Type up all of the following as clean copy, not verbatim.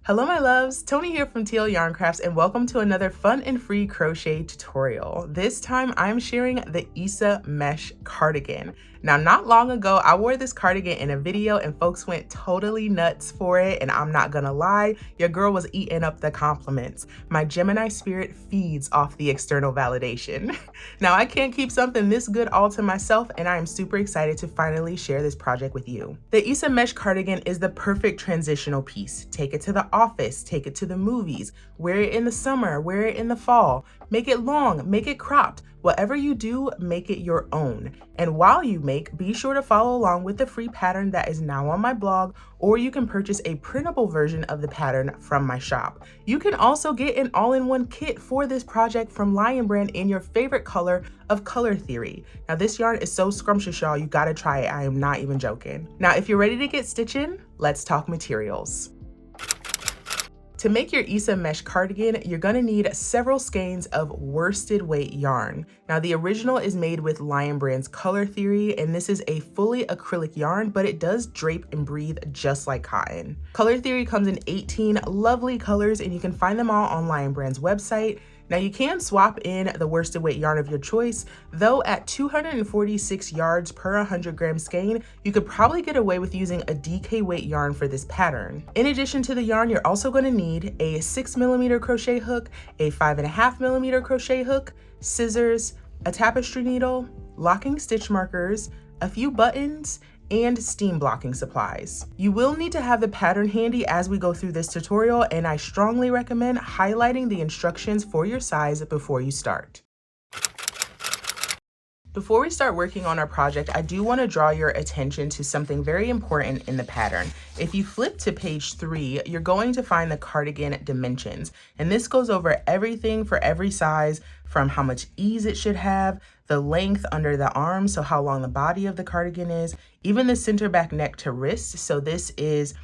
Hello my loves, Tony here from TL Yarn Crafts and welcome to another fun and free crochet tutorial. This time I'm sharing the Issa mesh cardigan. Now not long ago I wore this cardigan in a video and folks went totally nuts for it, and I'm not gonna lie, your girl was eating up the compliments. My Gemini spirit feeds off the external validation. Now I can't keep something this good all to myself, and I am super excited to finally share this project with you. The Issa mesh cardigan is the perfect transitional piece. Take it to the office, take it to the movies, wear it in the summer, wear it in the fall, make it long, make it cropped. Whatever you do, make it your own. And while you make, be sure to follow along with the free pattern that is now on my blog, or you can purchase a printable version of the pattern from my shop. You can also get an all-in-one kit for this project from Lion Brand in your favorite color of Color Theory. Now this yarn is so scrumptious, y'all, you gotta try it. I am not even joking. Now if you're ready to get stitching, let's talk materials. To make your Issa mesh cardigan, you're gonna need several skeins of worsted weight yarn. Now the original is made with Lion Brand's Color Theory, and this is a fully acrylic yarn, but it does drape and breathe just like cotton. Color Theory comes in 18 lovely colors, and you can find them all on Lion Brand's website. Now you can swap in the worsted weight yarn of your choice, though at 246 yards per 100 gram skein, you could probably get away with using a DK weight yarn for this pattern. In addition to the yarn, you're also going to need a 6mm crochet hook, a 5.5mm crochet hook, scissors, a tapestry needle, locking stitch markers, a few buttons, and steam blocking supplies. You will need to have the pattern handy as we go through this tutorial, and I strongly recommend highlighting the instructions for your size before you start. Before we start working on our project, I do want to draw your attention to something very important in the pattern. If you flip to page 3, you're going to find the cardigan dimensions, and this goes over everything for every size, from how much ease it should have, the length under the arm, so how long the body of the cardigan is, even the center back neck to wrist. So this is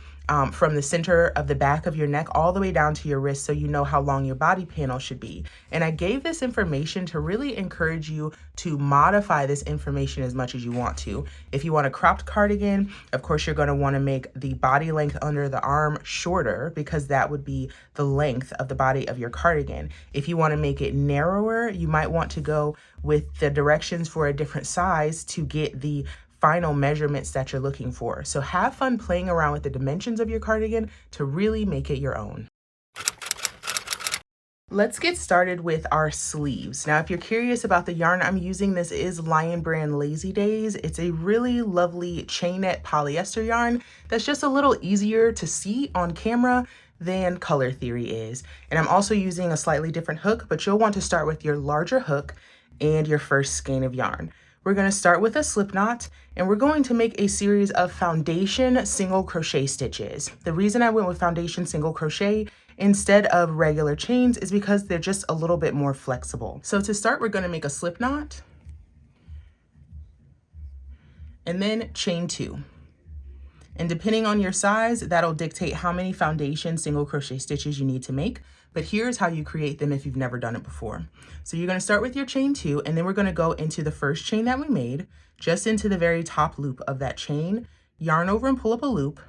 from the center of the back of your neck all the way down to your wrist, so you know how long your body panel should be. And I gave this information to really encourage you to modify this information as much as you want to. If you want a cropped cardigan, of course you're going to want to make the body length under the arm shorter, because that would be the length of the body of your cardigan. If you want to make it narrower, you might want to go with the directions for a different size to get the final measurements that you're looking for. So have fun playing around with the dimensions of your cardigan to really make it your own. Let's get started with our sleeves. Now, if you're curious about the yarn I'm using, this is Lion Brand Lazy Days. It's a really lovely chainette polyester yarn that's just a little easier to see on camera than Color Theory is. And I'm also using a slightly different hook, but you'll want to start with your larger hook and your first skein of yarn. We're going to start with a slip knot, and we're going to make a series of foundation single crochet stitches. The reason I went with foundation single crochet instead of regular chains is because they're just a little bit more flexible. So to start, we're going to make a slip knot and then chain 2. And depending on your size, that'll dictate how many foundation single crochet stitches you need to make. But here's how you create them if you've never done it before. So you're going to start with your chain 2, and then we're going to go into the first chain that we made, just into the very top loop of that chain, yarn over and pull up a loop,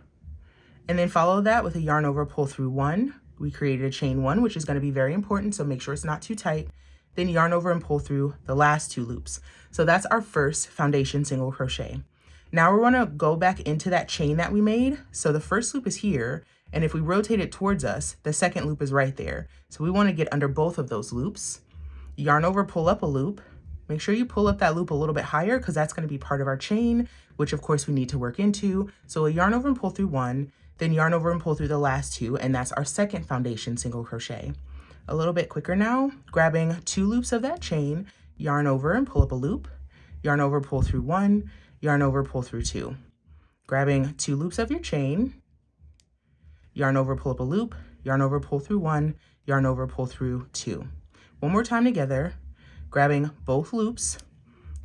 and then follow that with a yarn over, pull through 1. We created a chain 1, which is going to be very important, so make sure it's not too tight. Then yarn over and pull through the last 2 loops. So that's our first foundation single crochet. Now we're going to go back into that chain that we made. So the first loop is here, and if we rotate it towards us, the second loop is right there. So we want to get under both of those loops. Yarn over, pull up a loop. Make sure you pull up that loop a little bit higher, because that's going to be part of our chain, which of course we need to work into. So a yarn over and pull through 1, then yarn over and pull through the last 2, and that's our second foundation single crochet. A little bit quicker now, grabbing 2 loops of that chain, yarn over and pull up a loop, yarn over, pull through 1, yarn over, pull through 2. Grabbing 2 loops of your chain, yarn over, pull up a loop, yarn over, pull through 1, yarn over, pull through 2. One more time together, grabbing both loops,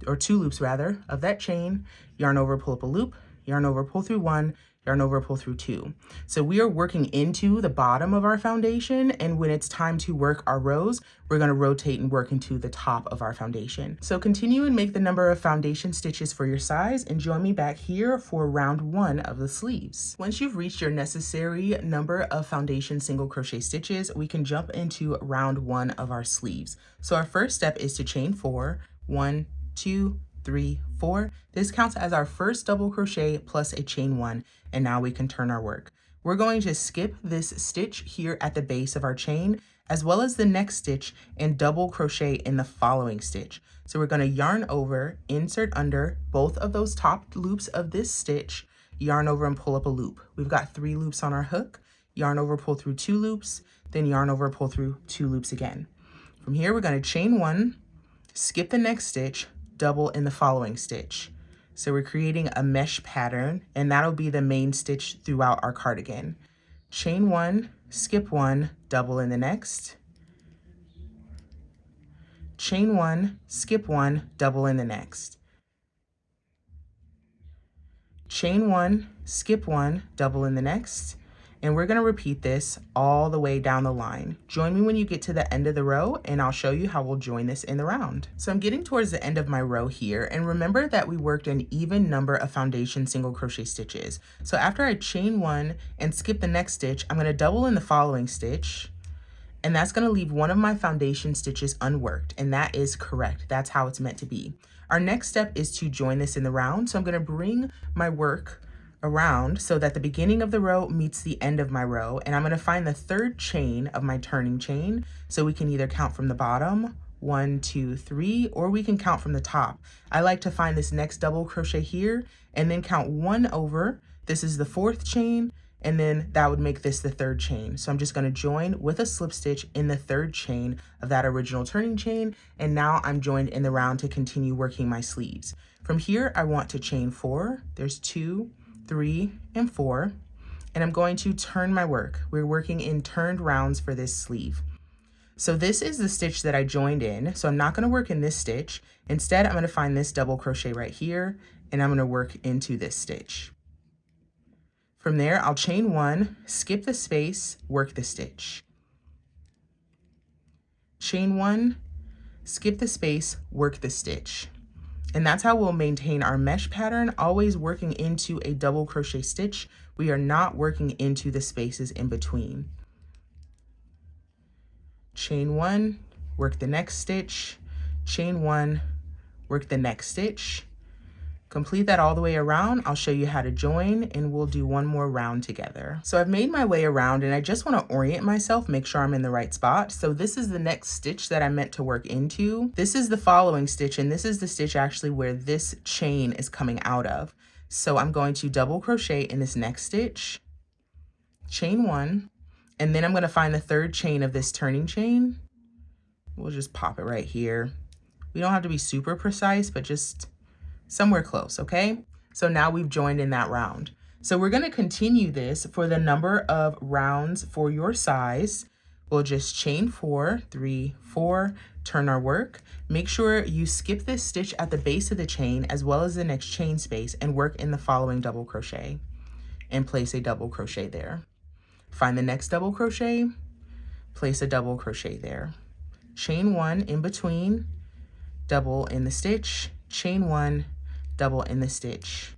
or 2 loops rather, of that chain, yarn over, pull up a loop, yarn over, pull through 1, yarn over, pull through 2. So we are working into the bottom of our foundation, and when it's time to work our rows, we're going to rotate and work into the top of our foundation. So continue and make the number of foundation stitches for your size, and join me back here for round 1 of the sleeves. Once you've reached your necessary number of foundation single crochet stitches, we can jump into round 1 of our sleeves. So our first step is to chain 4, 1, 2, 3, 4. This counts as our first double crochet plus a chain 1, and now we can turn our work. We're going to skip this stitch here at the base of our chain, as well as the next stitch, and double crochet in the following stitch. So we're going to yarn over, insert under both of those top loops of this stitch, yarn over and pull up a loop. We've got 3 loops on our hook, yarn over, pull through 2 loops, then yarn over, pull through 2 loops again. From here, we're going to chain 1, skip the next stitch, double in the following stitch. So we're creating a mesh pattern, and that'll be the main stitch throughout our cardigan. Chain 1, skip 1, double in the next. Chain 1, skip 1, double in the next. Chain 1, skip 1, double in the next. And we're going to repeat this all the way down the line. Join me when you get to the end of the row, and I'll show you how we'll join this in the round. So I'm getting towards the end of my row here, and remember that we worked an even number of foundation single crochet stitches. So after I chain 1 and skip the next stitch, I'm going to double in the following stitch, and that's going to leave one of my foundation stitches unworked, and that is correct. That's how it's meant to be. Our next step is to join this in the round. So I'm going to bring my work around so that the beginning of the row meets the end of my row, and I'm going to find the 3rd chain of my turning chain. So we can either count from the bottom, 1, 2, 3, or we can count from the top. I like to find this next double crochet here and then count 1 over. This is the 4th chain, and then that would make this the 3rd chain. So I'm just going to join with a slip stitch in the 3rd chain of that original turning chain, and now I'm joined in the round to continue working my sleeves. From here, I want to chain 4. There's 2, 3, and 4, and I'm going to turn my work. We're working in turned rounds for this sleeve. So this is the stitch that I joined in, so I'm not going to work in this stitch. Instead, I'm going to find this double crochet right here, and I'm going to work into this stitch. From there, I'll chain 1, skip the space, work the stitch. Chain 1, skip the space, work the stitch. And that's how we'll maintain our mesh pattern, always working into a double crochet stitch. We are not working into the spaces in between. Chain 1, work the next stitch, chain 1, work the next stitch. Complete that all the way around. I'll show you how to join, and we'll do one more round together. So I've made my way around, and I just want to orient myself, make sure I'm in the right spot. So this is the next stitch that I meant to work into. This is the following stitch, and this is the stitch actually where this chain is coming out of. So I'm going to double crochet in this next stitch, chain 1, and then I'm going to find the 3rd chain of this turning chain. We'll just pop it right here. We don't have to be super precise, but just somewhere close, okay? So now we've joined in that round. So we're going to continue this for the number of rounds for your size. We'll just chain 4, 3, 4, turn our work. Make sure you skip this stitch at the base of the chain as well as the next chain space, and work in the following double crochet and place a double crochet there. Find the next double crochet, place a double crochet there. Chain 1 in between, double in the stitch, chain 1, double in the stitch.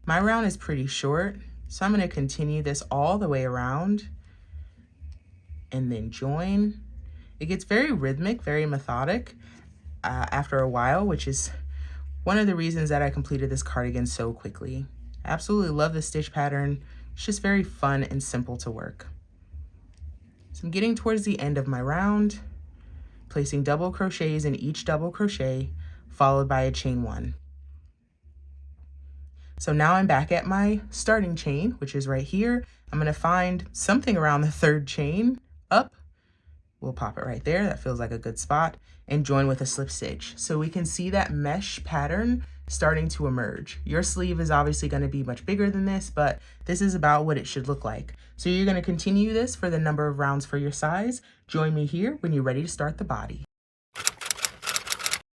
My round is pretty short, so I'm going to continue this all the way around and then join. It gets very rhythmic, very methodic after a while, which is one of the reasons that I completed this cardigan so quickly. I absolutely love the stitch pattern. It's just very fun and simple to work. So I'm getting towards the end of my round, placing double crochets in each double crochet, followed by a chain 1. So now I'm back at my starting chain, which is right here. I'm going to find something around the 3rd chain, up. We'll pop it right there. That feels like a good spot, and join with a slip stitch. So we can see that mesh pattern starting to emerge. Your sleeve is obviously going to be much bigger than this, but this is about what it should look like. So you're going to continue this for the number of rounds for your size. Join me here when you're ready to start the body.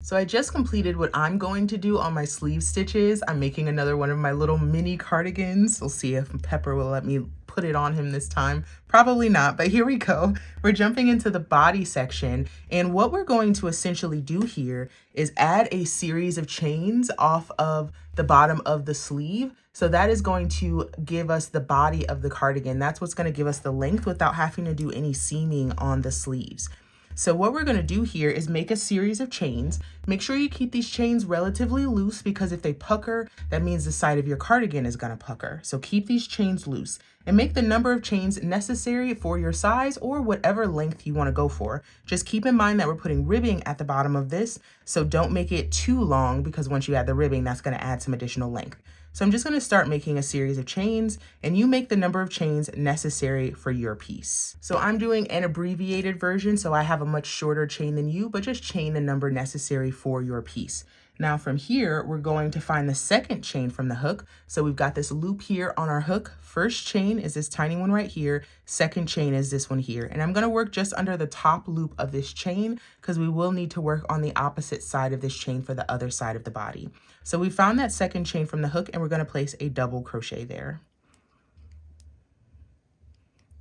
So I just completed what I'm going to do on my sleeve stitches. I'm making another one of my little mini cardigans. We'll see if Pepper will let me put it on him this time. Probably not, but here we go. We're jumping into the body section, and what we're going to essentially do here is add a series of chains off of the bottom of the sleeve. So that is going to give us the body of the cardigan. That's what's going to give us the length without having to do any seaming on the sleeves. So what we're going to do here is make a series of chains. Make sure you keep these chains relatively loose, because if they pucker, that means the side of your cardigan is going to pucker. So keep these chains loose and make the number of chains necessary for your size or whatever length you want to go for. Just keep in mind that we're putting ribbing at the bottom of this, so don't make it too long, because once you add the ribbing, that's going to add some additional length. So I'm just going to start making a series of chains, and you make the number of chains necessary for your piece. So I'm doing an abbreviated version, so I have a much shorter chain than you, but just chain the number necessary for your piece. Now from here, we're going to find the second chain from the hook. So we've got this loop here on our hook. First chain is this tiny one right here. Second chain is this one here. And I'm going to work just under the top loop of this chain, because we will need to work on the opposite side of this chain for the other side of the body. So we found that second chain from the hook, and we're going to place a double crochet there.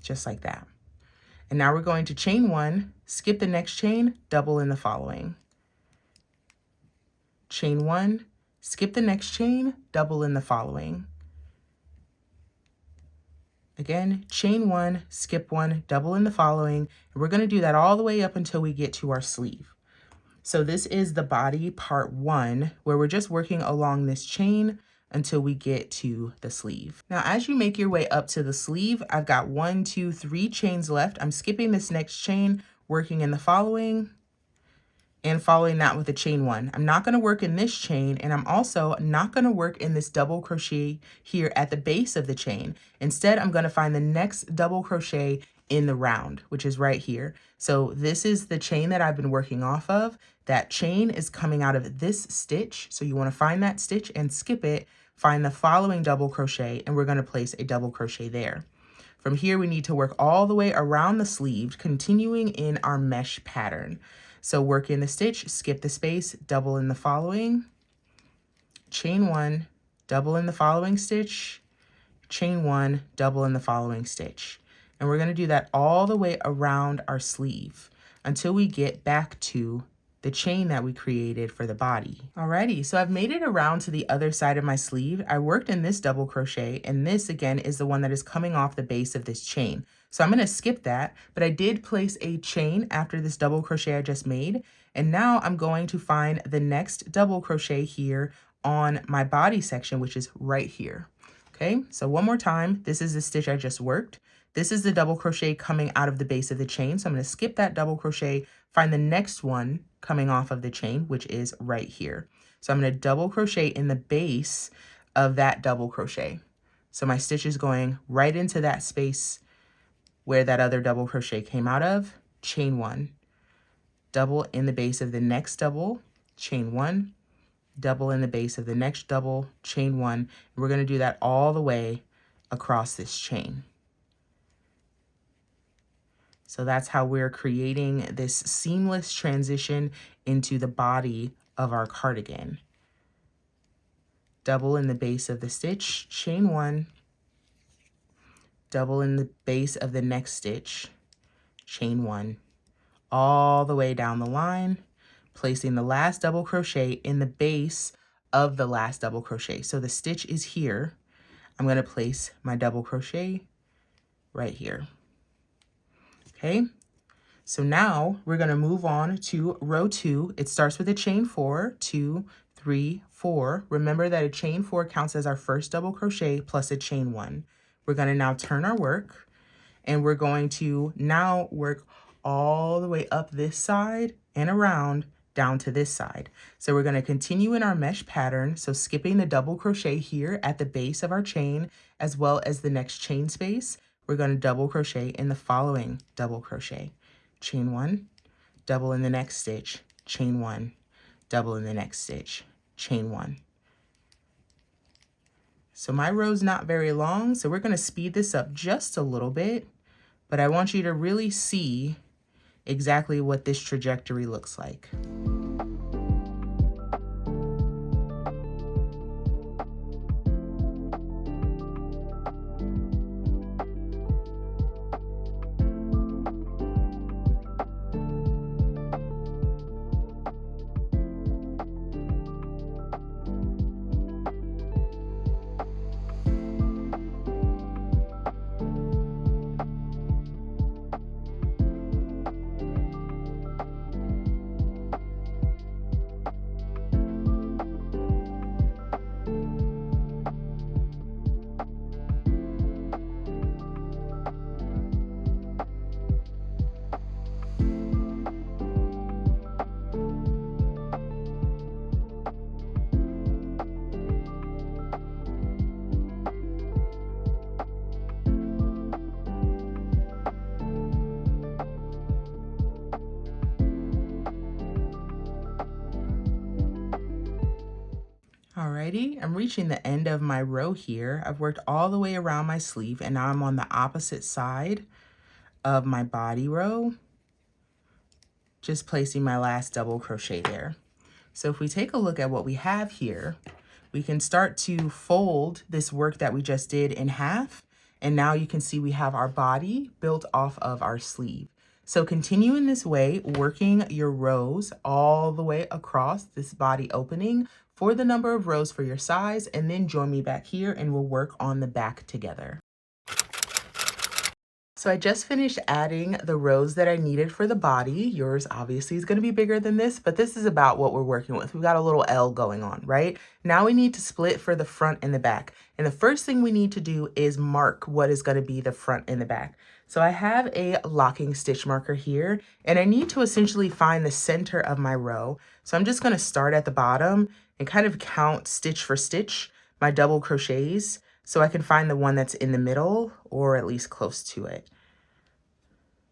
Just like that. And now we're going to chain one, skip the next chain, double in the following. Chain one, skip the next chain, double in the following. Again, chain one, skip one, double in the following. And we're going to do that all the way up until we get to our sleeve. So this is the body part one, where we're just working along this chain until we get to the sleeve. Now, as you make your way up to the sleeve, I've got 1, 2, 3 chains left. I'm skipping this next chain, working in the following, and following that with a chain one. I'm not going to work in this chain, and I'm also not going to work in this double crochet here at the base of the chain. Instead, I'm going to find the next double crochet in the round, which is right here. So this is the chain that I've been working off of. That chain is coming out of this stitch. So you want to find that stitch and skip it, find the following double crochet, and we're going to place a double crochet there. From here, we need to work all the way around the sleeve, continuing in our mesh pattern. So work in the stitch, skip the space, double in the following, chain one, double in the following stitch, chain one, double in the following stitch. And we're going to do that all the way around our sleeve until we get back to the chain that we created for the body. Alrighty, so I've made it around to the other side of my sleeve. I worked in this double crochet, and this again is the one that is coming off the base of this chain. So I'm going to skip that, but I did place a chain after this double crochet I just made. And now I'm going to find the next double crochet here on my body section, which is right here. Okay, so one more time, this is the stitch I just worked. This is the double crochet coming out of the base of the chain. So I'm going to skip that double crochet, find the next one coming off of the chain, which is right here. So I'm going to double crochet in the base of that double crochet. So my stitch is going right into that space where that other double crochet came out of, chain one, double in the base of the next double, chain one, double in the base of the next double, chain one. And we're going to do that all the way across this chain. So that's how we're creating this seamless transition into the body of our cardigan. Double in the base of the stitch, chain one, double in the base of the next stitch, chain one, all the way down the line, placing the last double crochet in the base of the last double crochet. So the stitch is here. I'm going to place my double crochet right here. Okay, so now we're going to move on to row 2. It starts with a chain 4, 2, 3, 4. Remember that a chain 4 counts as our first double crochet plus a chain 1. We're going to now turn our work, and we're going to now work all the way up this side and around down to this side. So we're going to continue in our mesh pattern. So skipping the double crochet here at the base of our chain, as well as the next chain space, we're going to double crochet in the following double crochet. Chain 1, double in the next stitch, chain 1, double in the next stitch, chain 1. So my row's not very long, so we're going to speed this up just a little bit, but I want you to really see exactly what this trajectory looks like. Alrighty, I'm reaching the end of my row here. I've worked all the way around my sleeve and now I'm on the opposite side of my body row, just placing my last double crochet there. So if we take a look at what we have here, we can start to fold this work that we just did in half. And now you can see we have our body built off of our sleeve. So continue in this way, working your rows all the way across this body opening for the number of rows for your size, and then join me back here and we'll work on the back together. So I just finished adding the rows that I needed for the body. Yours obviously is going to be bigger than this, but this is about what we're working with. We've got a little L going on, right? Now we need to split for the front and the back. And the first thing we need to do is mark what is going to be the front and the back. So I have a locking stitch marker here, and I need to essentially find the center of my row. So I'm just going to start at the bottom and kind of count stitch for stitch my double crochets so I can find the one that's in the middle or at least close to it.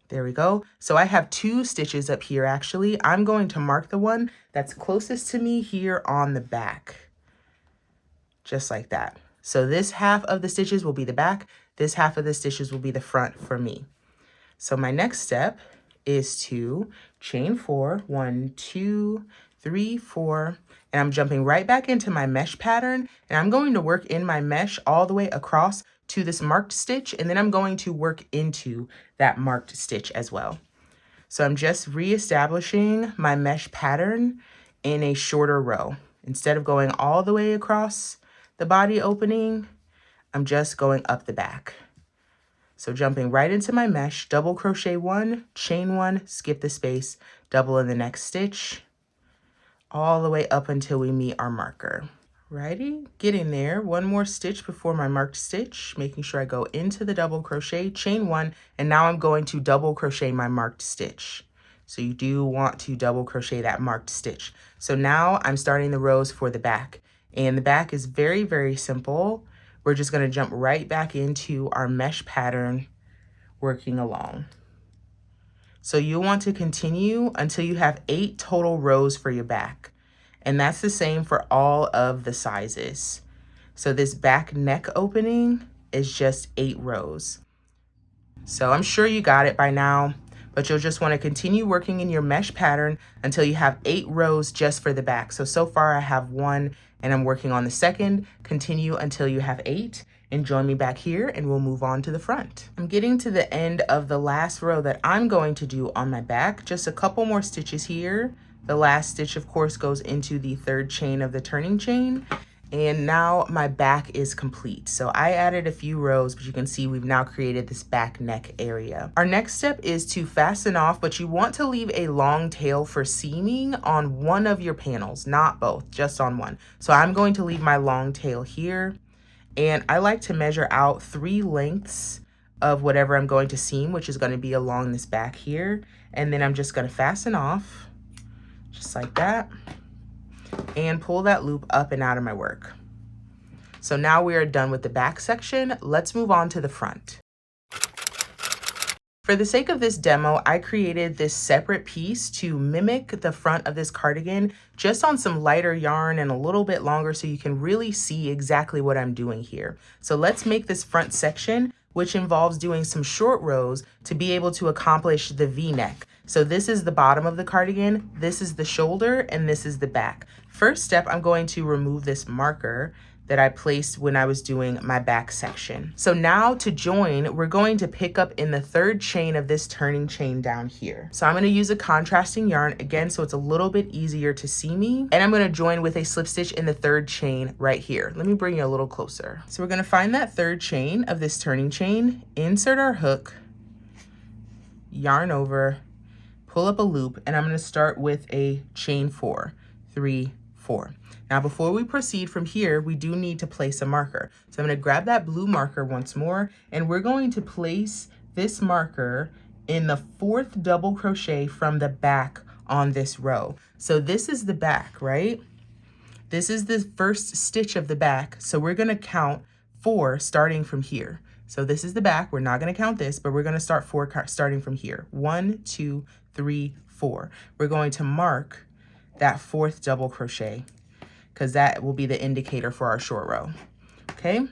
There we go. So I have 2 stitches up here actually. I'm going to mark the one that's closest to me here on the back, just like that. So this half of the stitches will be the back. This half of the stitches will be the front for me. So my next step is to chain 4, 1, 2, 3, 4, and I'm jumping right back into my mesh pattern, and I'm going to work in my mesh all the way across to this marked stitch, and then I'm going to work into that marked stitch as well. So I'm just reestablishing my mesh pattern in a shorter row. Instead of going all the way across the body opening, I'm just going up the back. So jumping right into my mesh, double crochet 1, chain 1, skip the space, double in the next stitch, all the way up until we meet our marker. Righty, getting there, 1 more stitch before my marked stitch, making sure I go into the double crochet, chain 1, and now I'm going to double crochet my marked stitch. So you do want to double crochet that marked stitch. So now I'm starting the rows for the back, and the back is very, very simple. We're just going to jump right back into our mesh pattern, working along. So you'll want to continue until you have 8 total rows for your back. And that's the same for all of the sizes. So this back neck opening is just 8 rows. So I'm sure you got it by now, but you'll just want to continue working in your mesh pattern until you have 8 rows just for the back. So far I have 1 and I'm working on the second. Continue until you have 8. And join me back here and we'll move on to the front. I'm getting to the end of the last row that I'm going to do on my back. Just a couple more stitches here. The last stitch, of course, goes into the 3rd chain of the turning chain. And now my back is complete. So I added a few rows, but you can see we've now created this back neck area. Our next step is to fasten off, but you want to leave a long tail for seaming on one of your panels, not both, just on one. So I'm going to leave my long tail here. And I like to measure out 3 lengths of whatever I'm going to seam, which is going to be along this back here. And then I'm just going to fasten off, just like that, and pull that loop up and out of my work. So now we are done with the back section. Let's move on to the front. For the sake of this demo, I created this separate piece to mimic the front of this cardigan just on some lighter yarn and a little bit longer so you can really see exactly what I'm doing here. So let's make this front section, which involves doing some short rows to be able to accomplish the V-neck. So this is the bottom of the cardigan, this is the shoulder, and this is the back. First step, I'm going to remove this marker that I placed when I was doing my back section. So now to join, we're going to pick up in the 3rd chain of this turning chain down here. So I'm going to use a contrasting yarn again, so it's a little bit easier to see me. And I'm going to join with a slip stitch in the 3rd chain right here. Let me bring you a little closer. So we're going to find that 3rd chain of this turning chain, insert our hook, yarn over, pull up a loop, and I'm going to start with a chain 4, 3, 4. Now, before we proceed from here, we do need to place a marker. So I'm going to grab that blue marker once more, and we're going to place this marker in the 4th double crochet from the back on this row. So this is the back, right? This is the 1st stitch of the back. So we're going to count 4 starting from here. So this is the back. We're not going to count this, but we're going to start 4 starting from here. 1, 2, 3, 4. We're going to mark that 4th double crochet. because that will be the indicator for our short row. Okay,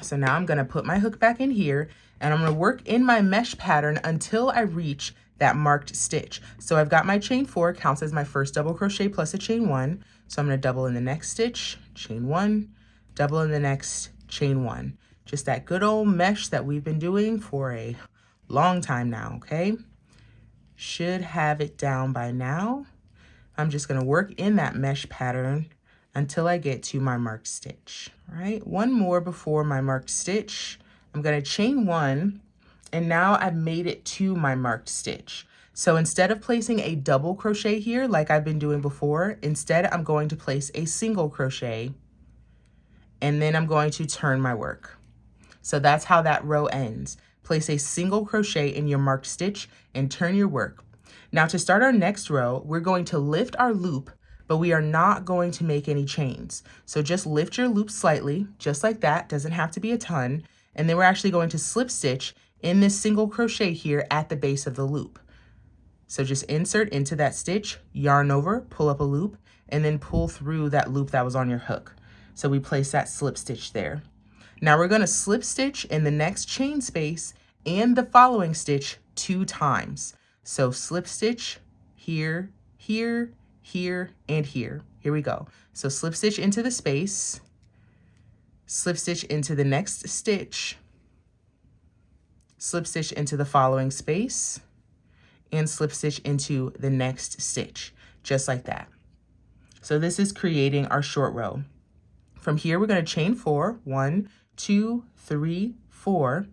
so now I'm going to put my hook back in here, and I'm going to work in my mesh pattern until I reach that marked stitch. So I've got my chain 4, counts as my first double crochet plus a chain 1. So I'm going to double in the next stitch, chain 1, double in the next, chain 1. Just that good old mesh that we've been doing for a long time now, okay? Should have it down by now. I'm just going to work in that mesh pattern until I get to my marked stitch. All right, one more before my marked stitch. I'm going to chain 1, and now I've made it to my marked stitch. So instead of placing a double crochet here like I've been doing before, instead I'm going to place a single crochet, and then I'm going to turn my work. So that's how that row ends. Place a single crochet in your marked stitch and turn your work. Now to start our next row, we're going to lift our loop, but we are not going to make any chains. So just lift your loop slightly, just like that, doesn't have to be a ton. And then we're actually going to slip stitch in this single crochet here at the base of the loop. So just insert into that stitch, yarn over, pull up a loop, and then pull through that loop that was on your hook. So we place that slip stitch there. Now we're going to slip stitch in the next chain space and the following stitch 2 times. So slip stitch here, here, here, and here. Here we go. So slip stitch into the space, slip stitch into the next stitch, slip stitch into the following space, and slip stitch into the next stitch, just like that. So this is creating our short row. From here, we're going to chain 4, 1, 2, 3, 4,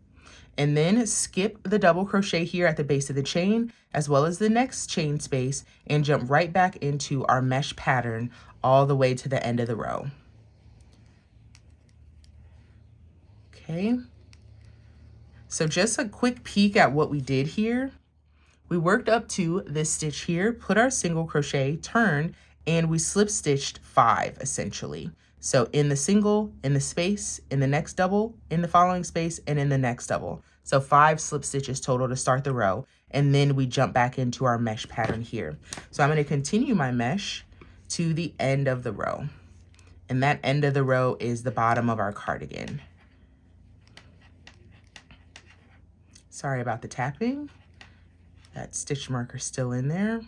and then skip the double crochet here at the base of the chain, as well as the next chain space, and jump right back into our mesh pattern all the way to the end of the row. Okay. So just a quick peek at what we did here. We worked up to this stitch here, put our single crochet, turn, and we slip stitched 5 essentially. So in the single, in the space, in the next double, in the following space, and in the next double. So 5 slip stitches total to start the row. And then we jump back into our mesh pattern here. So I'm going to continue my mesh to the end of the row. And that end of the row is the bottom of our cardigan. Sorry about the tapping. That stitch marker still in there.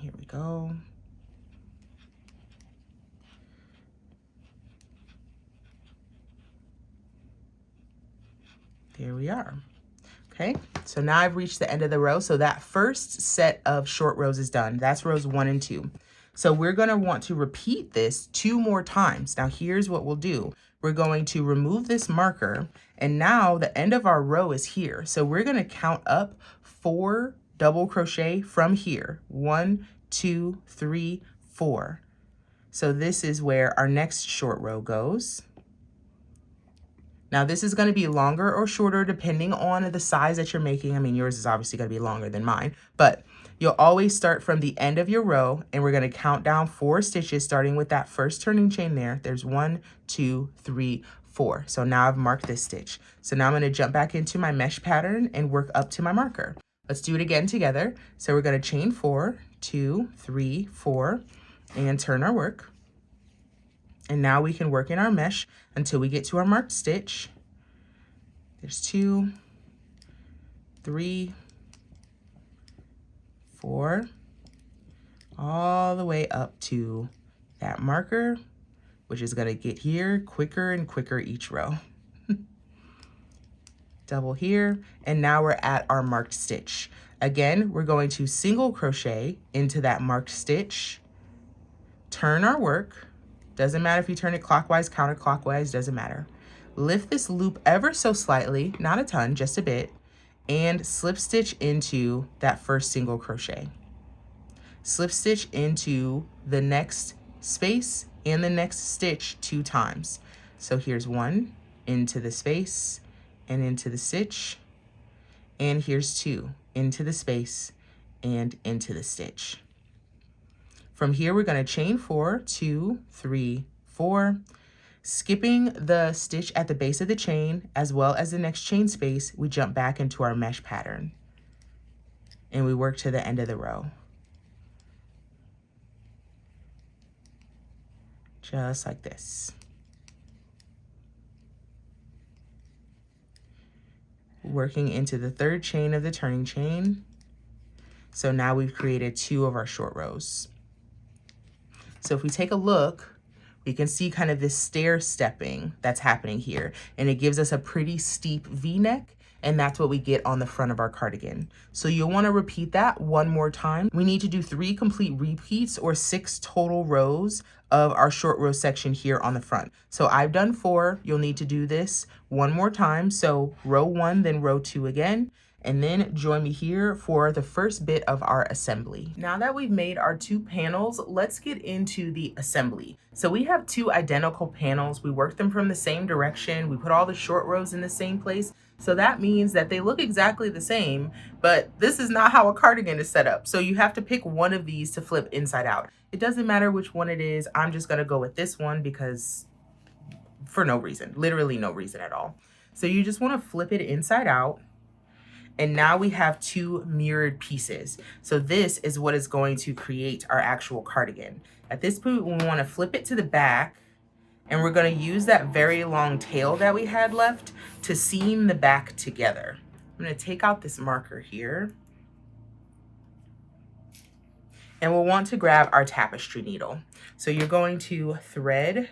Here we go. There we are. Okay, so now I've reached the end of the row. So that first set of short rows is done. That's rows 1 and 2. So we're going to want to repeat this 2 more times. Now here's what we'll do. We're going to remove this marker, and now the end of our row is here. So we're going to count up 4 double crochet from here. 1, 2, 3, 4. So this is where our next short row goes. Now this is going to be longer or shorter depending on the size that you're making. I mean, yours is obviously going to be longer than mine, but you'll always start from the end of your row, and we're going to count down 4 stitches starting with that first turning chain there. There's 1, 2, 3, 4. So now I've marked this stitch. So now I'm going to jump back into my mesh pattern and work up to my marker. Let's do it again together. So we're going to chain 4, 2, 3, 4, and turn our work. And now we can work in our mesh until we get to our marked stitch. There's 2, 3, 4, all the way up to that marker, which is going to get here quicker and quicker each row. Double here, and now we're at our marked stitch. Again, we're going to single crochet into that marked stitch, turn our work. Doesn't matter if you turn it clockwise, counterclockwise, doesn't matter. Lift this loop ever so slightly, not a ton, just a bit, and slip stitch into that first single crochet. Slip stitch into the next space and the next stitch 2 times. So here's 1 into the space and into the stitch, and here's 2 into the space and into the stitch. From here, we're going to chain 4, 2, 3, 4, Skipping the stitch at the base of the chain as well as the next chain space, we jump back into our mesh pattern and we work to the end of the row. Just like this. Working into the third chain of the turning chain. So now we've created 2 of our short rows. So if we take a look, we can see kind of this stair stepping that's happening here, and it gives us a pretty steep V-neck, and that's what we get on the front of our cardigan. So you'll want to repeat that one more time. We need to do 3 complete repeats or 6 total rows of our short row section here on the front. So I've done 4. You'll need to do this one more time. So row 1, then row 2 again. And then join me here for the first bit of our assembly. Now that we've made our 2 panels, let's get into the assembly. So we have 2 identical panels. We worked them from the same direction. We put all the short rows in the same place. So that means that they look exactly the same, but this is not how a cardigan is set up. So you have to pick one of these to flip inside out. It doesn't matter which one it is. I'm just gonna go with this one because for no reason, literally no reason at all. So you just wanna flip it inside out. And now we have 2 mirrored pieces. So this is what is going to create our actual cardigan. At this point, we want to flip it to the back, and we're going to use that very long tail that we had left to seam the back together. I'm going to take out this marker here. And we'll want to grab our tapestry needle. So you're going to thread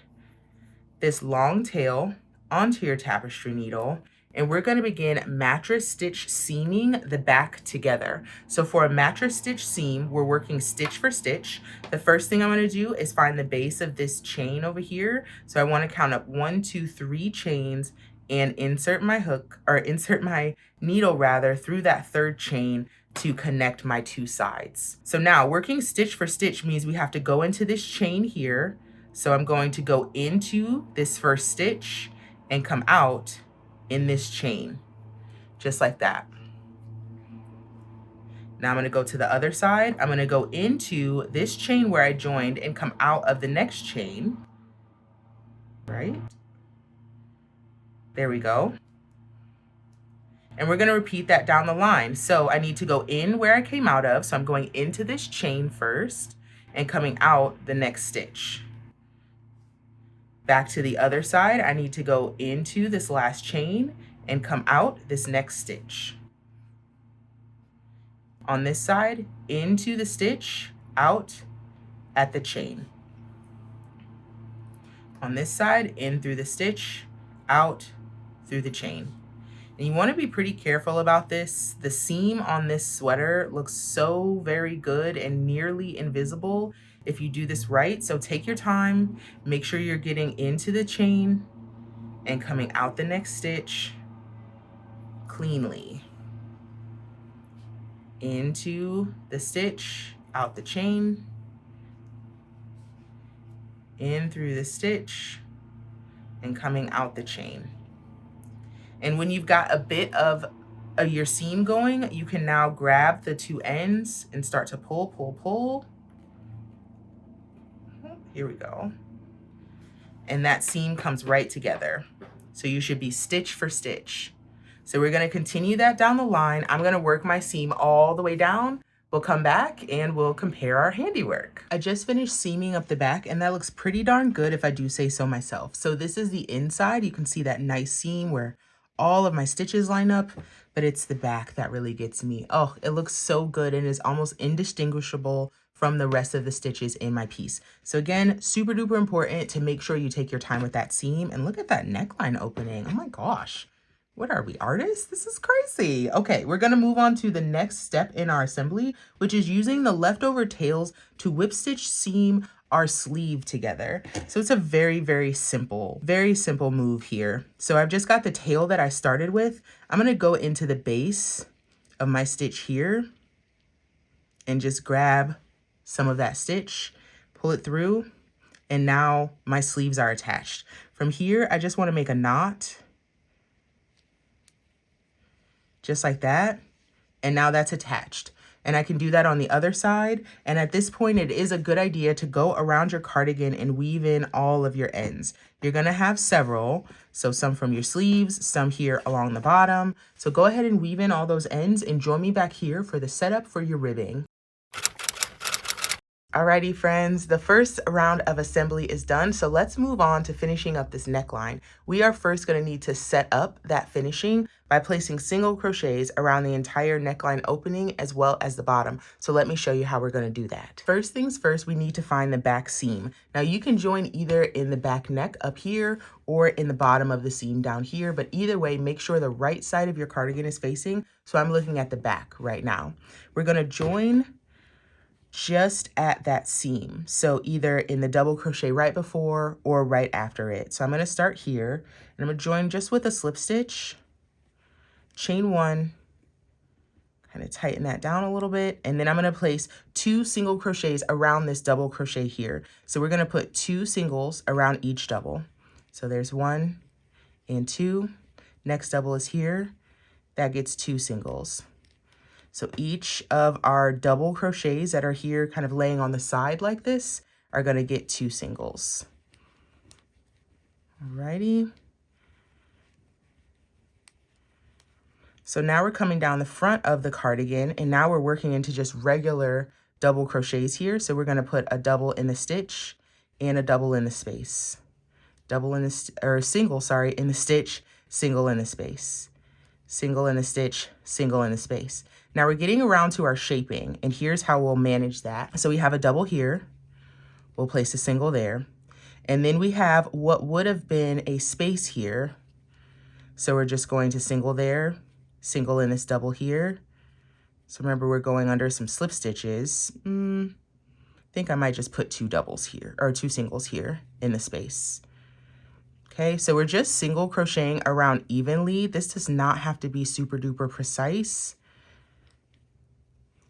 this long tail onto your tapestry needle, and we're going to begin mattress stitch seaming the back together. So for a mattress stitch seam, we're working stitch for stitch. The first thing I'm going to do is find the base of this chain over here. So I want to count up 1, 2, 3 chains and insert my hook, or insert my needle rather, through that 3rd chain to connect my 2 sides. So now working stitch for stitch means we have to go into this chain here. So I'm going to go into this first stitch and come out in this chain, just like that. Now I'm going to go to the other side. I'm going to go into this chain where I joined and come out of the next chain, right? There we go. And we're going to repeat that down the line. So I need to go in where I came out of. So I'm going into this chain first and coming out the next stitch. Back to the other side, I need to go into this last chain and come out this next stitch. On this side, into the stitch, out at the chain. On this side, in through the stitch, out through the chain. And you want to be pretty careful about this. The seam on this sweater looks so very good and nearly invisible if you do this right. So take your time, make sure you're getting into the chain and coming out the next stitch cleanly. Into the stitch, out the chain, in through the stitch, and coming out the chain. And when you've got a bit of your seam going, you can now grab the 2 ends and start to pull, pull, pull. Here we go. And that seam comes right together. So you should be stitch for stitch. So we're going to continue that down the line. I'm going to work my seam all the way down. We'll come back and we'll compare our handiwork. I just finished seaming up the back, and that looks pretty darn good if I do say so myself. So this is the inside. You can see that nice seam where all of my stitches line up, but it's the back that really gets me. Oh, it looks so good and is almost indistinguishable from the rest of the stitches in my piece. So again, super duper important to make sure you take your time with that seam. And look at that neckline opening. Oh my gosh. What are we, artists? This is crazy. Okay, we're gonna move on to the next step in our assembly, which is using the leftover tails to whip stitch seam our sleeve together. So it's a very, very simple move here. So I've just got the tail that I started with. I'm gonna go into the base of my stitch here and just grab some of that stitch, pull it through, and now my sleeves are attached. From here, I just wanna make a knot, just like that. And now that's attached. And I can do that on the other side. And at this point, it is a good idea to go around your cardigan and weave in all of your ends. You're gonna have several, so some from your sleeves, some here along the bottom. So go ahead and weave in all those ends and join me back here for the setup for your ribbing. Alrighty friends, the first round of assembly is done, so let's move on to finishing up this neckline. We are first going to need to set up that finishing by placing single crochets around the entire neckline opening as well as the bottom. So let me show you how we're going to do that. First things first, we need to find the back seam. Now you can join either in the back neck up here or in the bottom of the seam down here, but either way, make sure the right side of your cardigan is facing. So I'm looking at the back right now. We're going to join just at that seam. So either in the double crochet right before or right after it. So I'm going to start here and I'm going to join just with a slip stitch, chain one, kind of tighten that down a little bit. And then I'm going to place 2 single crochets around this double crochet here. So we're going to put 2 singles around each double. So there's 1 and 2. Next double is here. That gets 2 singles. So each of our double crochets that are here kind of laying on the side like this are going to get 2 singles. Alrighty. So now we're coming down the front of the cardigan and now we're working into just regular double crochets here. So we're going to put a double in the stitch and a double in the space. Double in the, or single, sorry, in the stitch, single in the space. Single in the stitch, single in the space. Now we're getting around to our shaping, and here's how we'll manage that. So we have a double here. We'll place a single there. And then we have what would have been a space here. So we're just going to single there, single in this double here. So remember, we're going under some slip stitches. I think I might just put 2 doubles here, or 2 singles here in the space. Okay, so we're just single crocheting around evenly. This does not have to be super duper precise,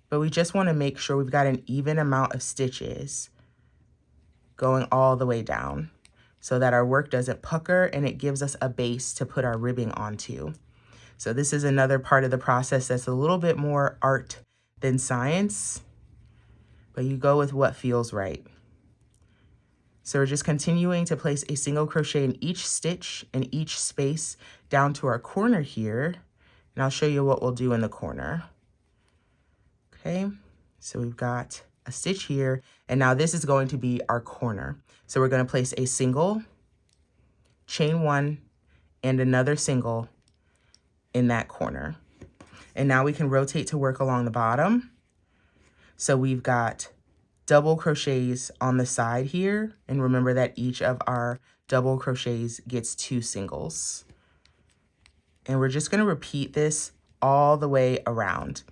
but we just want to make sure we've got an even amount of stitches going all the way down so that our work doesn't pucker and it gives us a base to put our ribbing onto. So this is another part of the process that's a little bit more art than science, but you go with what feels right. So we're just continuing to place a single crochet in each stitch in each space down to our corner here. And I'll show you what we'll do in the corner. Okay, so we've got a stitch here, and now this is going to be our corner. So we're going to place a single, chain 1, and another single in that corner. And now we can rotate to work along the bottom. So we've got double crochets on the side here, and remember that each of our double crochets gets 2 singles. And we're just going to repeat this all the way around.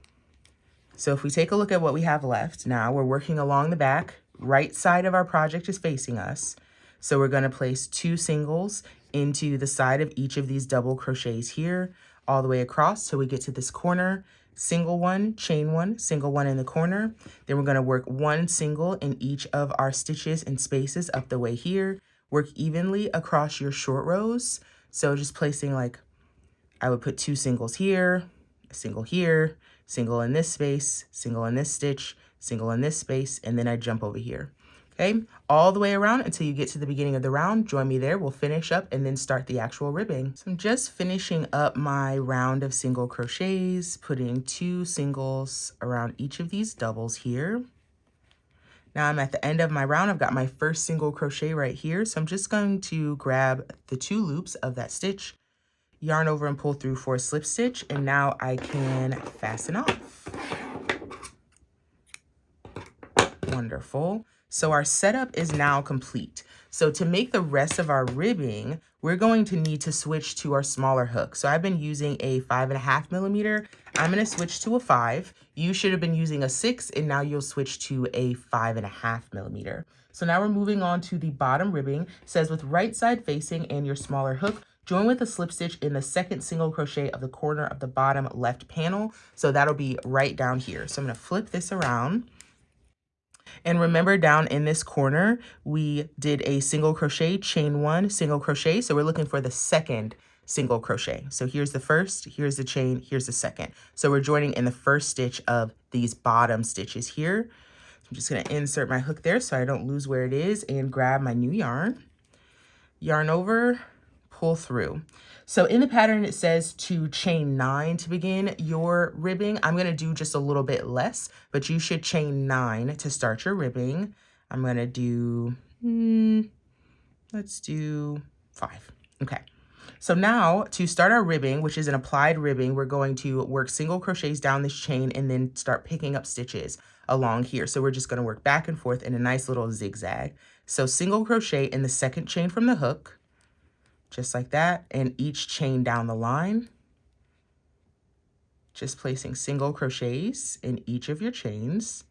So if we take a look at what we have left now, we're working along the back. Right side of our project is facing us. So we're going to place 2 singles into the side of each of these double crochets here, all the way across till we get to this corner. Single 1, chain 1, single 1 in the corner. Then we're going to work 1 single in each of our stitches and spaces up the way here. Work evenly across your short rows. So just placing, like, I would put 2 singles here, a single here, single in this space, single in this stitch, single in this space, and then I jump over here. Okay, all the way around until you get to the beginning of the round. Join me there. We'll finish up and then start the actual ribbing. So I'm just finishing up my round of single crochets, putting 2 singles around each of these doubles here. Now I'm at the end of my round. I've got my first single crochet right here. So I'm just going to grab the 2 loops of that stitch, yarn over and pull through for a slip stitch, and now I can fasten off. Wonderful. So our setup is now complete. So to make the rest of our ribbing, we're going to need to switch to our smaller hook. So I've been using a 5.5 millimeter. I'm going to switch to a 5. You should have been using a 6, and now you'll switch to a 5.5 millimeter. So now we're moving on to the bottom ribbing. It says with right side facing and your smaller hook, join with a slip stitch in the second single crochet of the corner of the bottom left panel. So that'll be right down here. So I'm going to flip this around. And remember, down in this corner, we did a single crochet, chain 1, single crochet. So we're looking for the second single crochet. So here's the first, here's the chain, here's the second. So we're joining in the first stitch of these bottom stitches here. I'm just gonna insert my hook there so I don't lose where it is and grab my new yarn. Yarn over, pull through. So in the pattern, it says to chain 9 to begin your ribbing. I'm gonna do just a little bit less, but you should chain 9 to start your ribbing. I'm gonna do, let's do 5, okay. So now to start our ribbing, which is an applied ribbing, we're going to work single crochets down this chain and then start picking up stitches along here. So we're just gonna work back and forth in a nice little zigzag. So single crochet in the second chain from the hook, just like that, and each chain down the line, just placing single crochets in each of your chains.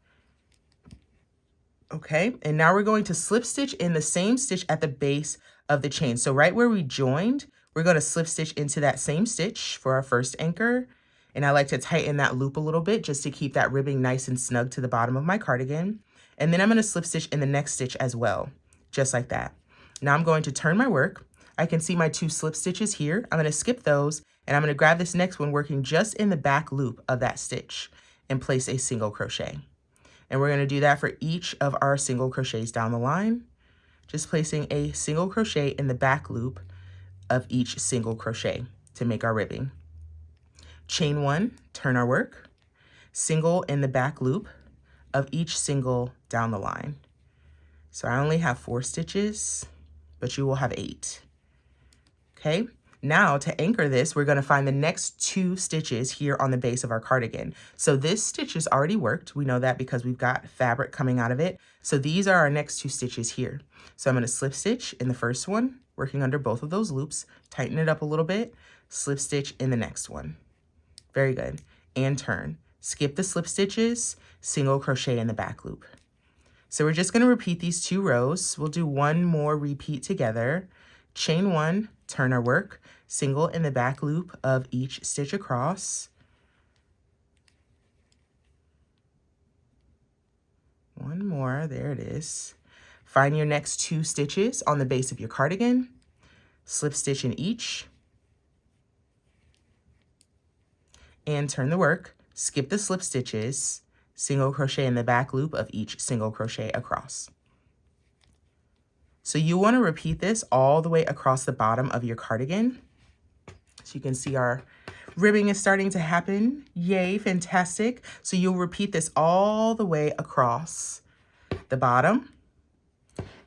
Okay, and now we're going to slip stitch in the same stitch at the base of the chain. So right where we joined, we're going to slip stitch into that same stitch for our first anchor. And I like to tighten that loop a little bit just to keep that ribbing nice and snug to the bottom of my cardigan. And then I'm going to slip stitch in the next stitch as well, just like that. Now I'm going to turn my work. I can see my 2 slip stitches here. I'm going to skip those and I'm going to grab this next one working just in the back loop of that stitch and place a single crochet. And we're going to do that for each of our single crochets down the line, just placing a single crochet in the back loop of each single crochet to make our ribbing. Chain 1, turn our work, single in the back loop of each single down the line. So I only have 4 stitches, but you will have 8. Okay, now to anchor this, we're going to find the next 2 stitches here on the base of our cardigan. So this stitch is already worked. We know that because we've got fabric coming out of it. So these are our next 2 stitches here. So I'm going to slip stitch in the first one, working under both of those loops, tighten it up a little bit, slip stitch in the next one. Very good. And turn. Skip the slip stitches, single crochet in the back loop. So we're just going to repeat these 2 rows. We'll do one more repeat together. Chain 1, turn our work, single in the back loop of each stitch across. One more, there it is. Find your next 2 stitches on the base of your cardigan, slip stitch in each, and turn the work, skip the slip stitches, single crochet in the back loop of each single crochet across. So you want to repeat this all the way across the bottom of your cardigan. So you can see our ribbing is starting to happen. Yay, fantastic. So you'll repeat this all the way across the bottom.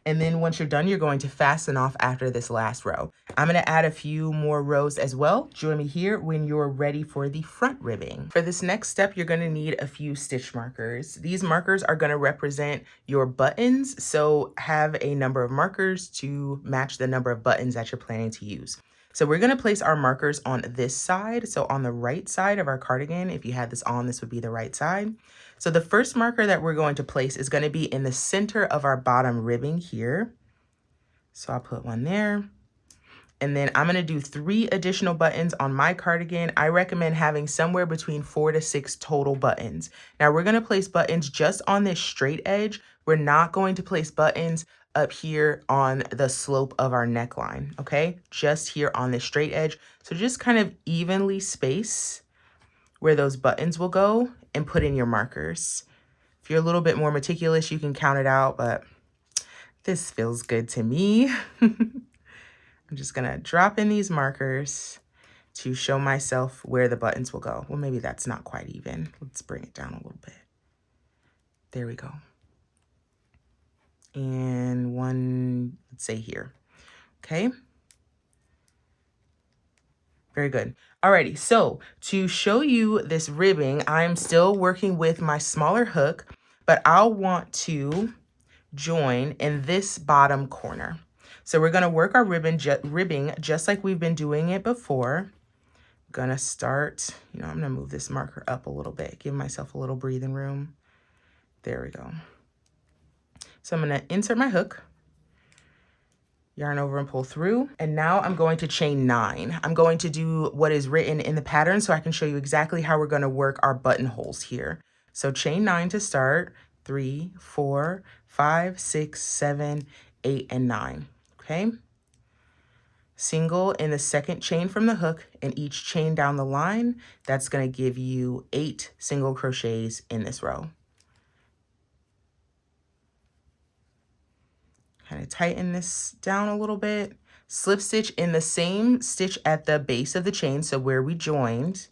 And then once you're done, you're going to fasten off after this last row. I'm going to add a few more rows as well. Join me here when you're ready for the front ribbing. For this next step, you're going to need a few stitch markers. These markers are going to represent your buttons. So have a number of markers to match the number of buttons that you're planning to use. So we're going to place our markers on this side. So on the right side of our cardigan, if you had this on, this would be the right side. So the first marker that we're going to place is going to be in the center of our bottom ribbing here. So I'll put one there. And then I'm going to do 3 additional buttons on my cardigan. I recommend having somewhere between 4 to 6 total buttons. Now we're going to place buttons just on this straight edge. We're not going to place buttons up here on the slope of our neckline, okay? Just here on this straight edge. So just kind of evenly space where those buttons will go and put in your markers. If you're a little bit more meticulous, you can count it out, but this feels good to me. I'm just gonna drop in these markers to show myself where the buttons will go. Well, maybe that's not quite even. Let's bring it down a little bit. There we go. And one, let's say here, okay? Very good. Alrighty, so to show you this ribbing, I'm still working with my smaller hook, but I'll want to join in this bottom corner. So we're gonna work our ribbing just like we've been doing it before. I'm gonna start, I'm gonna move this marker up a little bit, give myself a little breathing room. There we go. So I'm gonna insert my hook, yarn over and pull through. And now I'm going to chain 9. I'm going to do what is written in the pattern so I can show you exactly how we're gonna work our buttonholes here. So chain 9 to start, 3, 4, 5, 6, 7, 8, and 9, okay? single in the second chain from the hook, and each chain down the line, that's going to give you 8 single crochets in this row. Kind of tighten this down a little bit. Slip stitch in the same stitch at the base of the chain, so where we joined,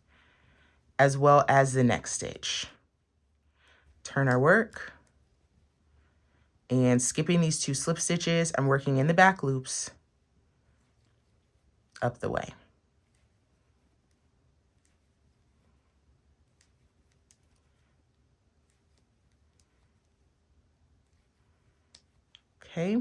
as well as the next stitch. Turn our work, and skipping these 2 slip stitches, I'm working in the back loops up the way. Okay.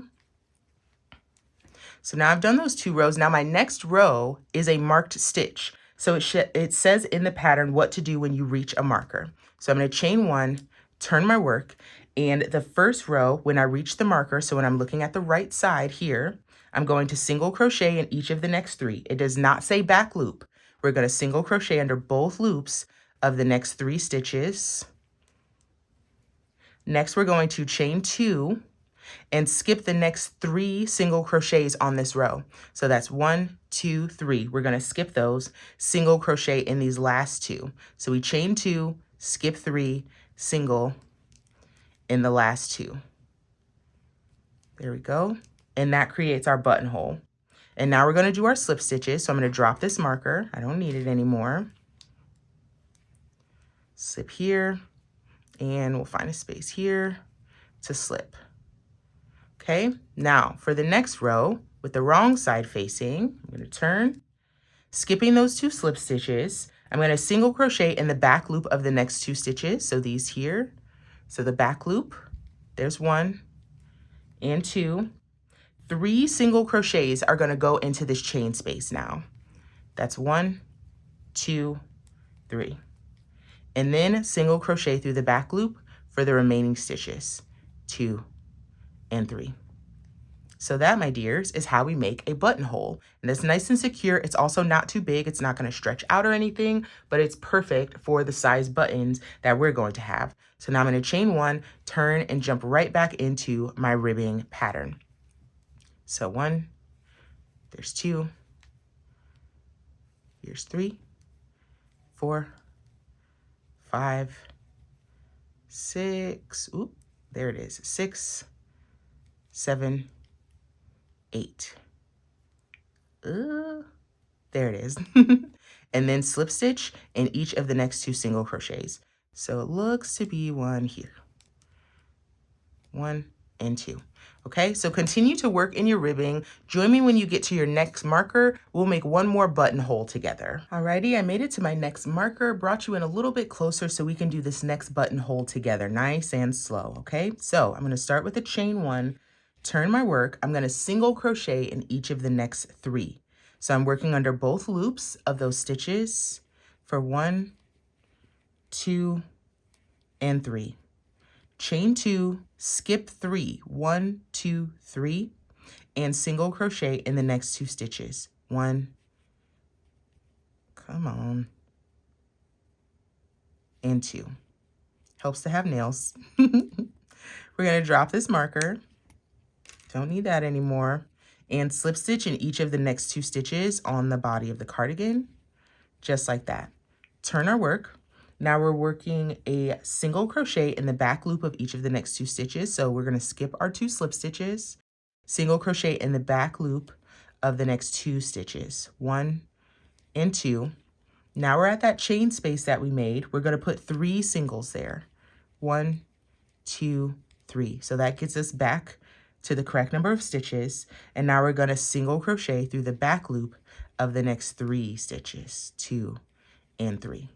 So now I've done those 2 rows. Now my next row is a marked stitch. So it says in the pattern what to do when you reach a marker. So I'm going to chain 1, turn my work, and the first row, when I reach the marker, so when I'm looking at the right side here, I'm going to single crochet in each of the next 3. It does not say back loop. We're going to single crochet under both loops of the next 3 stitches. Next, we're going to chain 2 and skip the next 3 single crochets on this row. So that's 1, 2, 3. We're going to skip those, single crochet in these last 2. So we chain 2, skip 3, single in the last 2. There we go. And that creates our buttonhole. And now we're going to do our slip stitches. So I'm going to drop this marker. I don't need it anymore. Slip here, and we'll find a space here to slip. Okay, now for the next row with the wrong side facing, I'm going to turn, skipping those 2 slip stitches. I'm going to single crochet in the back loop of the next 2 stitches. So these here, so the back loop, there's 1 and 2. 3 single crochets are going to go into this chain space now. That's 1, 2, 3. And then single crochet through the back loop for the remaining stitches, 2 and 3. So that, my dears, is how we make a buttonhole. And it's nice and secure. It's also not too big. It's not going to stretch out or anything, but it's perfect for the size buttons that we're going to have. So now I'm going to chain 1, turn, and jump right back into my ribbing pattern. So 1, there's 2, here's 3, 4, 5, 6, oop, there it is, 6, 7, 8. There it is. And then slip stitch in each of the next 2 single crochets. So it looks to be 1 here. 1 and 2. Okay, so continue to work in your ribbing. Join me when you get to your next marker. We'll make 1 more buttonhole together. Alrighty, I made it to my next marker, brought you in a little bit closer so we can do this next buttonhole together, nice and slow, okay? So I'm gonna start with a chain 1, turn my work. I'm gonna single crochet in each of the next 3. So I'm working under both loops of those stitches for 1, 2, and 3. Chain 2, skip 3, 1, 2, 3, and single crochet in the next 2 stitches. 1, come on, and 2. Helps to have nails. We're gonna drop this marker. Don't need that anymore. And slip stitch in each of the next 2 stitches on the body of the cardigan, just like that. Turn our work. Now we're working a single crochet in the back loop of each of the next 2 stitches. So we're going to skip our 2 slip stitches, single crochet in the back loop of the next 2 stitches, 1 and 2. Now we're at that chain space that we made. We're going to put 3 singles there, 1, 2, 3. So that gets us back to the correct number of stitches. And now we're going to single crochet through the back loop of the next 3 stitches, 2 and 3.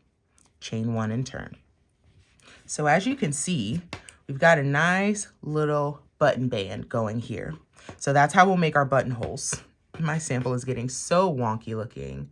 Chain 1 and turn. So as you can see, we've got a nice little button band going here. So that's how we'll make our buttonholes. My sample is getting so wonky looking.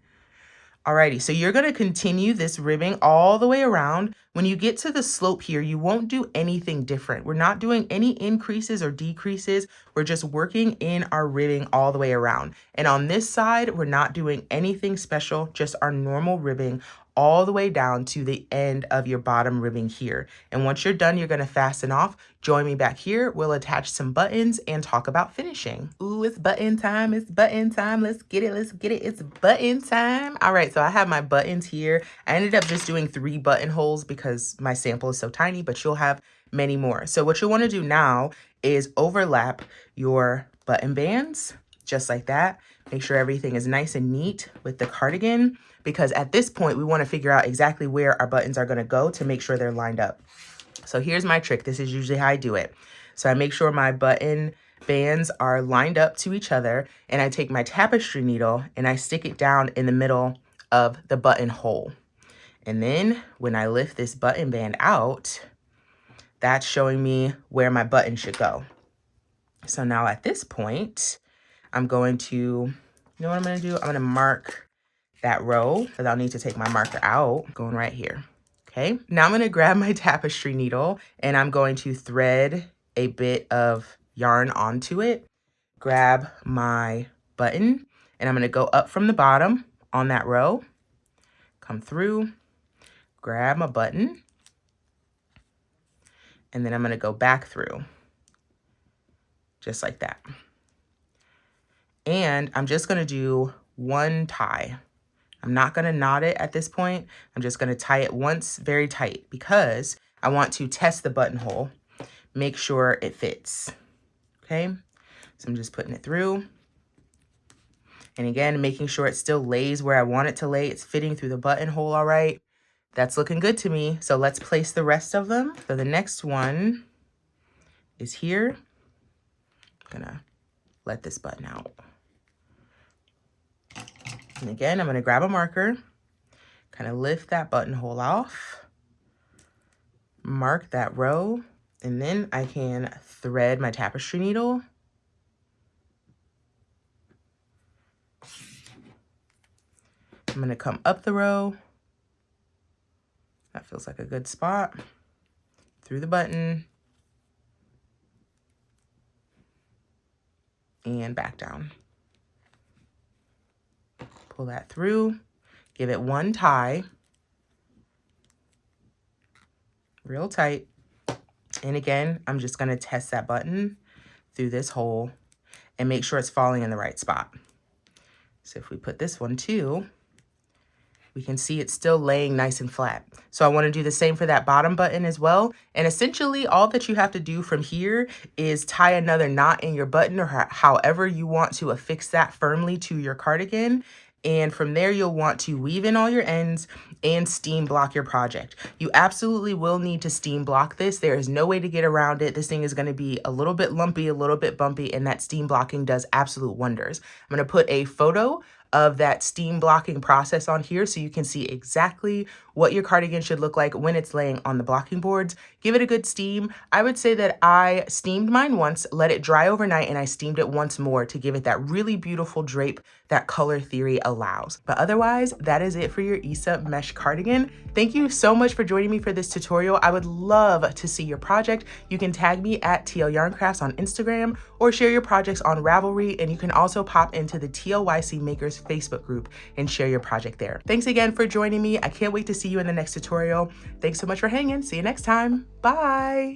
Alrighty, so you're going to continue this ribbing all the way around. When you get to the slope here, you won't do anything different. We're not doing any increases or decreases. We're just working in our ribbing all the way around. And on this side, we're not doing anything special, just our normal ribbing all the way down to the end of your bottom ribbing here. And once you're done, you're gonna fasten off. Join me back here. We'll attach some buttons and talk about finishing. Ooh, it's button time, it's button time. Let's get it, it's button time. All right, so I have my buttons here. I ended up just doing 3 buttonholes because my sample is so tiny, but you'll have many more. So what you'll wanna do now is overlap your button bands, just like that. Make sure everything is nice and neat with the cardigan, because at this point, we want to figure out exactly where our buttons are going to go to make sure they're lined up. So here's my trick. This is usually how I do it. So I make sure my button bands are lined up to each other, and I take my tapestry needle and I stick it down in the middle of the buttonhole. And then when I lift this button band out, that's showing me where my button should go. So now at this point, I'm going to, you know what I'm going to do? I'm going to mark that row, because I'll need to take my marker out, going right here. Okay, now I'm going to grab my tapestry needle and I'm going to thread a bit of yarn onto it, grab my button, and I'm going to go up from the bottom on that row, come through, grab my button, and then I'm going to go back through, just like that. And I'm just going to do 1 tie. I'm not going to knot it at this point. I'm just going to tie it once very tight because I want to test the buttonhole, make sure it fits. Okay, so I'm just putting it through. And again, making sure it still lays where I want it to lay. It's fitting through the buttonhole all right. That's looking good to me. So let's place the rest of them. So the next one is here. I'm going to let this button out. And again, I'm going to grab a marker, kind of lift that buttonhole off, mark that row, and then I can thread my tapestry needle. I'm going to come up the row. That feels like a good spot. Through the button. And back down. Pull that through, give it 1 tie, real tight. And again, I'm just going to test that button through this hole and make sure it's falling in the right spot. So if we put this one too, we can see it's still laying nice and flat. So I want to do the same for that bottom button as well. And essentially all that you have to do from here is tie another knot in your button, or however you want to affix that firmly to your cardigan. And from there, you'll want to weave in all your ends and steam block your project. You absolutely will need to steam block this. There is no way to get around it. This thing is going to be a little bit lumpy, a little bit bumpy, and that steam blocking does absolute wonders. I'm going to put a photo of that steam blocking process on here so you can see exactly what your cardigan should look like when it's laying on the blocking boards. Give it a good steam. I would say that I steamed mine once, let it dry overnight, and I steamed it once more to give it that really beautiful drape that color theory allows. But otherwise, that is it for your Issa mesh cardigan. Thank you so much for joining me for this tutorial. I would love to see your project. You can tag me at TL Yarn Crafts on Instagram or share your projects on Ravelry, and you can also pop into the TLYC Makers Facebook group and share your project there. Thanks again for joining me. I can't wait to see you in the next tutorial. Thanks so much for hanging. See you next time. Bye.